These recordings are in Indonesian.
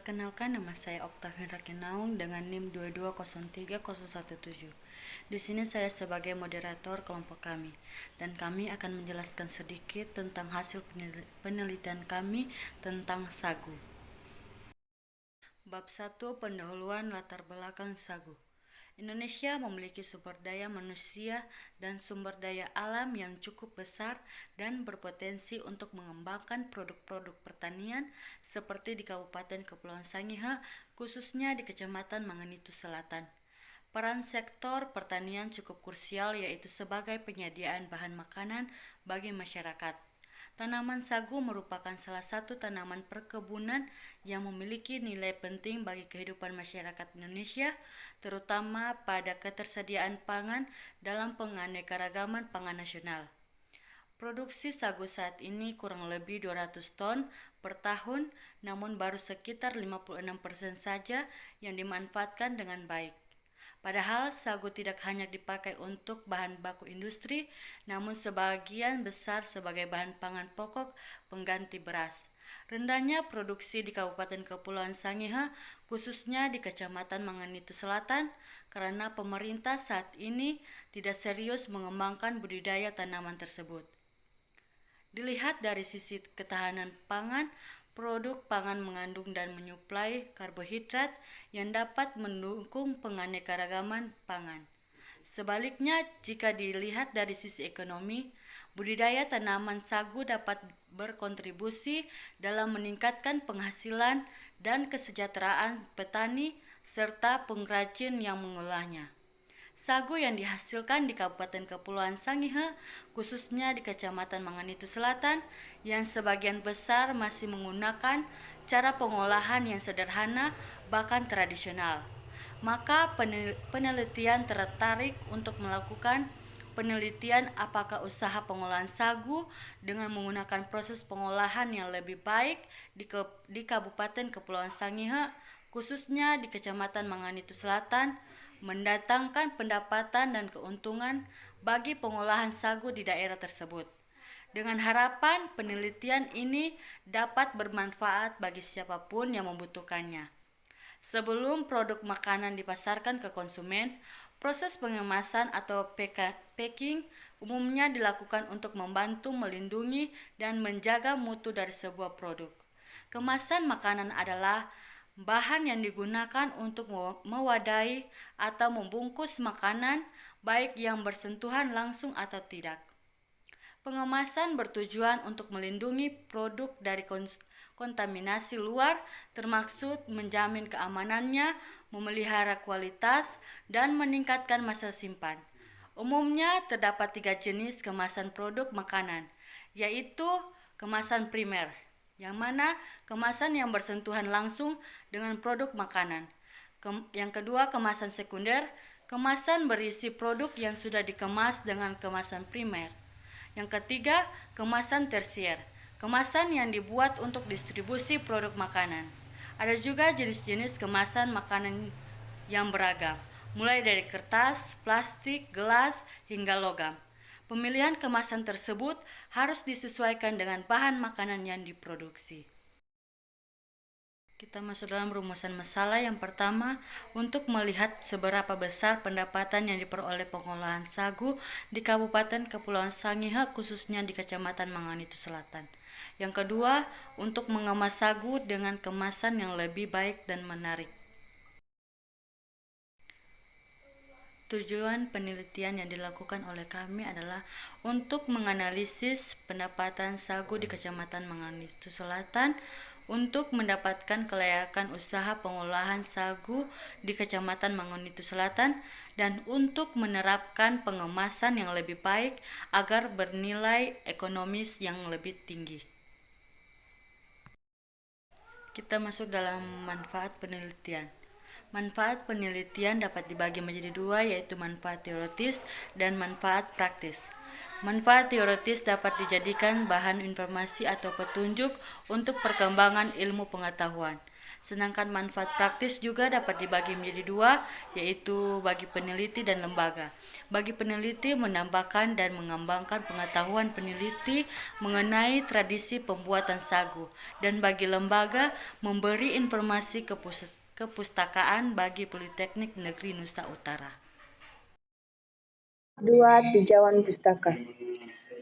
Perkenalkan, nama saya Oktavin Rakinaung dengan NIM 2203017. Di sini saya sebagai moderator kelompok kami, dan kami akan menjelaskan sedikit tentang hasil penelitian kami tentang sagu. Bab 1, pendahuluan latar belakang sagu. Indonesia memiliki sumber daya manusia dan sumber daya alam yang cukup besar dan berpotensi untuk mengembangkan produk-produk pertanian seperti di Kabupaten Kepulauan Sangihe, khususnya di Kecamatan Manganitu Selatan. Peran sektor pertanian cukup krusial, yaitu sebagai penyediaan bahan makanan bagi masyarakat. Tanaman sagu merupakan salah satu tanaman perkebunan yang memiliki nilai penting bagi kehidupan masyarakat Indonesia, terutama pada ketersediaan pangan dalam penganekaragaman pangan nasional. Produksi sagu saat ini kurang lebih 200 ton per tahun, namun baru sekitar 56% saja yang dimanfaatkan dengan baik. Padahal sagu tidak hanya dipakai untuk bahan baku industri, namun sebagian besar sebagai bahan pangan pokok pengganti beras. Rendahnya produksi di Kabupaten Kepulauan Sangihe, khususnya di Kecamatan Manganitu Selatan, karena pemerintah saat ini tidak serius mengembangkan budidaya tanaman tersebut. Dilihat dari sisi ketahanan pangan, produk pangan mengandung dan menyuplai karbohidrat yang dapat mendukung penganekaragaman pangan. Sebaliknya, jika dilihat dari sisi ekonomi, budidaya tanaman sagu dapat berkontribusi dalam meningkatkan penghasilan dan kesejahteraan petani serta pengrajin yang mengolahnya. Sagu yang dihasilkan di Kabupaten Kepulauan Sangihe, khususnya di Kecamatan Manganitu Selatan, yang sebagian besar masih menggunakan cara pengolahan yang sederhana bahkan tradisional. Maka penelitian tertarik untuk melakukan penelitian apakah usaha pengolahan sagu dengan menggunakan proses pengolahan yang lebih baik di Kabupaten Kepulauan Sangihe, khususnya di Kecamatan Manganitu Selatan, mendatangkan pendapatan dan keuntungan bagi pengolahan sagu di daerah tersebut. Dengan harapan penelitian ini dapat bermanfaat bagi siapapun yang membutuhkannya. Sebelum produk makanan dipasarkan ke konsumen, proses pengemasan atau packing umumnya dilakukan untuk membantu melindungi dan menjaga mutu dari sebuah produk. Kemasan makanan adalah bahan yang digunakan untuk mewadahi atau membungkus makanan, baik yang bersentuhan langsung atau tidak. Pengemasan bertujuan untuk melindungi produk dari kontaminasi luar, termaksud menjamin keamanannya, memelihara kualitas, dan meningkatkan masa simpan. Umumnya terdapat 3 jenis kemasan produk makanan, yaitu kemasan primer, yang mana kemasan yang bersentuhan langsung dengan produk makanan. Yang kedua, kemasan sekunder, kemasan berisi produk yang sudah dikemas dengan kemasan primer. Yang ketiga, kemasan tersier, kemasan yang dibuat untuk distribusi produk makanan. Ada juga jenis-jenis kemasan makanan yang beragam, mulai dari kertas, plastik, gelas, hingga logam. Pemilihan kemasan tersebut harus disesuaikan dengan bahan makanan yang diproduksi. Kita masuk dalam rumusan masalah. Yang pertama, untuk melihat seberapa besar pendapatan yang diperoleh pengolahan sagu di Kabupaten Kepulauan Sangihe, khususnya di Kecamatan Manganitu Selatan. Yang kedua, untuk mengemas sagu dengan kemasan yang lebih baik dan menarik. Tujuan penelitian yang dilakukan oleh kami adalah untuk menganalisis pendapatan sagu di Kecamatan Manganitu Selatan, untuk mendapatkan kelayakan usaha pengolahan sagu di Kecamatan Manganitu Selatan, dan untuk menerapkan pengemasan yang lebih baik agar bernilai ekonomis yang lebih tinggi. Kita masuk dalam manfaat penelitian. Manfaat penelitian dapat dibagi menjadi 2, yaitu manfaat teoritis dan manfaat praktis. Manfaat teoritis dapat dijadikan bahan informasi atau petunjuk untuk perkembangan ilmu pengetahuan. Sedangkan manfaat praktis juga dapat dibagi menjadi dua, yaitu bagi peneliti dan lembaga. Bagi peneliti menambahkan dan mengembangkan pengetahuan peneliti mengenai tradisi pembuatan sagu, dan bagi lembaga memberi informasi kepustakaan bagi Politeknik Negeri Nusa Utara. 2. Tinjauan pustaka.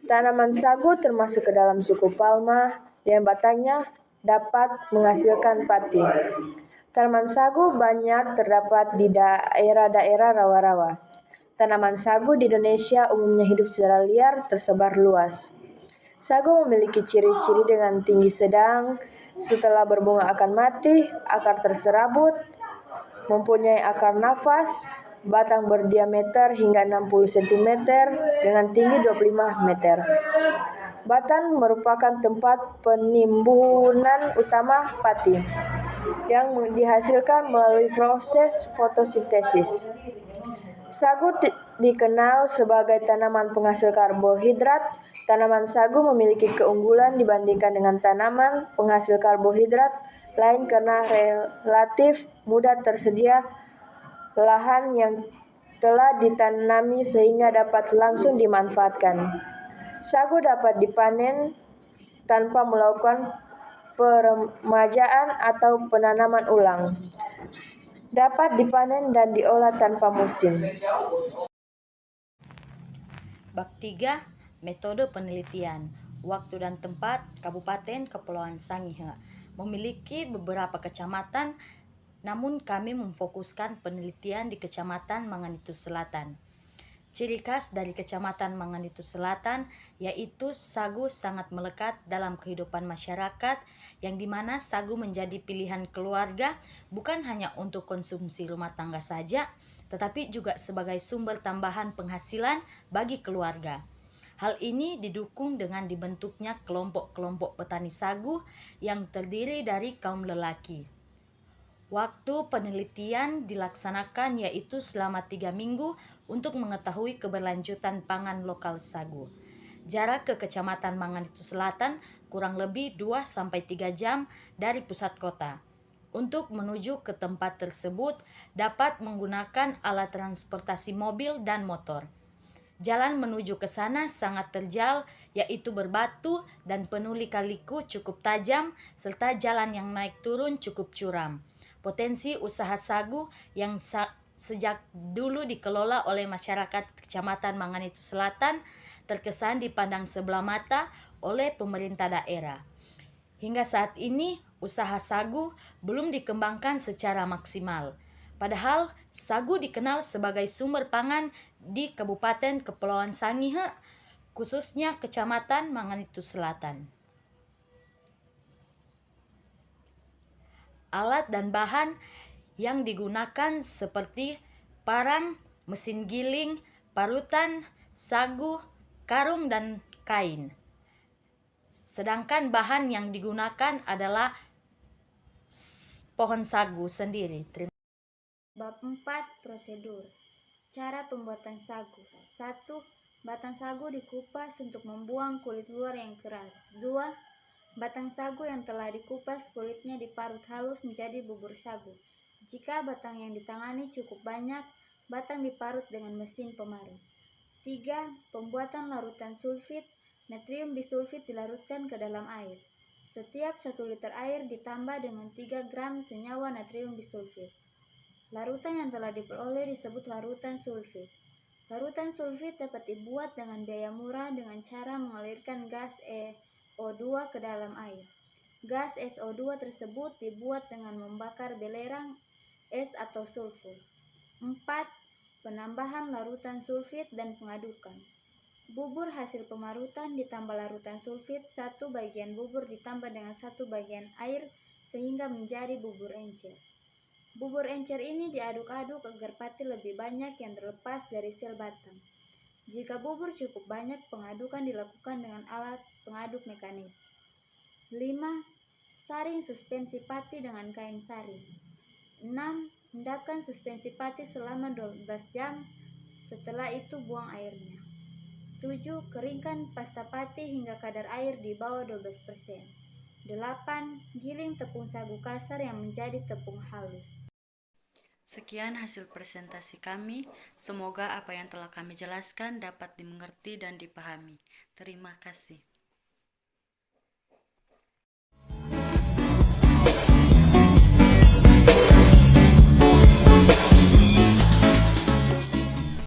Tanaman sagu termasuk ke dalam suku palma yang batangnya dapat menghasilkan pati. Tanaman sagu banyak terdapat di daerah-daerah rawa-rawa. Tanaman sagu di Indonesia umumnya hidup secara liar tersebar luas. Sagu memiliki ciri-ciri dengan tinggi sedang, setelah berbunga akan mati, akar terserabut, mempunyai akar nafas, batang berdiameter hingga 60 cm dengan tinggi 25 meter. Batang merupakan tempat penimbunan utama pati yang dihasilkan melalui proses fotosintesis. Sagu dikenal sebagai tanaman penghasil karbohidrat. Tanaman sagu memiliki keunggulan dibandingkan dengan tanaman penghasil karbohidrat lain karena relatif mudah tersedia lahan yang telah ditanami sehingga dapat langsung dimanfaatkan. Sagu dapat dipanen tanpa melakukan peremajaan atau penanaman ulang. Dapat dipanen dan diolah tanpa musim. Bab 3. Metode penelitian. Waktu dan tempat. Kabupaten Kepulauan Sangihe memiliki beberapa kecamatan, namun kami memfokuskan penelitian di Kecamatan Manganitu Selatan. Ciri khas dari Kecamatan Manganitu Selatan yaitu sagu sangat melekat dalam kehidupan masyarakat, yang dimana sagu menjadi pilihan keluarga bukan hanya untuk konsumsi rumah tangga saja, tetapi juga sebagai sumber tambahan penghasilan bagi keluarga. Hal ini didukung dengan dibentuknya kelompok-kelompok petani sagu yang terdiri dari kaum lelaki. Waktu penelitian dilaksanakan yaitu selama 3 minggu untuk mengetahui keberlanjutan pangan lokal sagu. Jarak ke Kecamatan Manganitu Selatan kurang lebih 2-3 jam dari pusat kota. Untuk menuju ke tempat tersebut dapat menggunakan alat transportasi mobil dan motor. Jalan menuju ke sana sangat terjal, yaitu berbatu dan penuh lika-liku cukup tajam, serta jalan yang naik turun cukup curam. Potensi usaha sagu yang sejak dulu dikelola oleh masyarakat Kecamatan Manganitu Selatan terkesan dipandang sebelah mata oleh pemerintah daerah. Hingga saat ini usaha sagu belum dikembangkan secara maksimal. Padahal sagu dikenal sebagai sumber pangan di Kabupaten Kepulauan Sangihe, khususnya Kecamatan Manganitu Selatan. Alat dan bahan yang digunakan seperti parang, mesin giling, parutan, sagu, karung, dan kain. Sedangkan bahan yang digunakan adalah pohon sagu sendiri. Bab 4. Prosedur. Cara pembuatan sagu. 1. Batang sagu dikupas untuk membuang kulit luar yang keras. 2. Batang sagu yang telah dikupas kulitnya diparut halus menjadi bubur sagu. Jika batang yang ditangani cukup banyak, batang diparut dengan mesin pemarut. 3. Pembuatan larutan sulfit. Natrium bisulfit dilarutkan ke dalam air. Setiap 1 liter air ditambah dengan 3 gram senyawa natrium bisulfit. Larutan yang telah diperoleh disebut larutan sulfit. Larutan sulfit dapat dibuat dengan biaya murah dengan cara mengalirkan gas SO2 ke dalam air. Gas SO2 tersebut dibuat dengan membakar belerang es atau sulfur. 4. Penambahan larutan sulfit dan pengadukan. Bubur hasil pemarutan ditambah larutan sulfit, 1 bagian bubur ditambah dengan 1 bagian air sehingga menjadi bubur encer. Bubur encer ini diaduk-aduk agar pati lebih banyak yang terlepas dari sel batang. Jika bubur cukup banyak, pengadukan dilakukan dengan alat pengaduk mekanis. 5. Saring suspensi pati dengan kain saring. 6. Endapkan suspensi pati selama 12 jam, setelah itu buang airnya. 7. Keringkan pasta pati hingga kadar air di bawah 12%. 8. Giling tepung sagu kasar yang menjadi tepung halus. Sekian hasil presentasi kami. Semoga apa yang telah kami jelaskan dapat dimengerti dan dipahami. Terima kasih.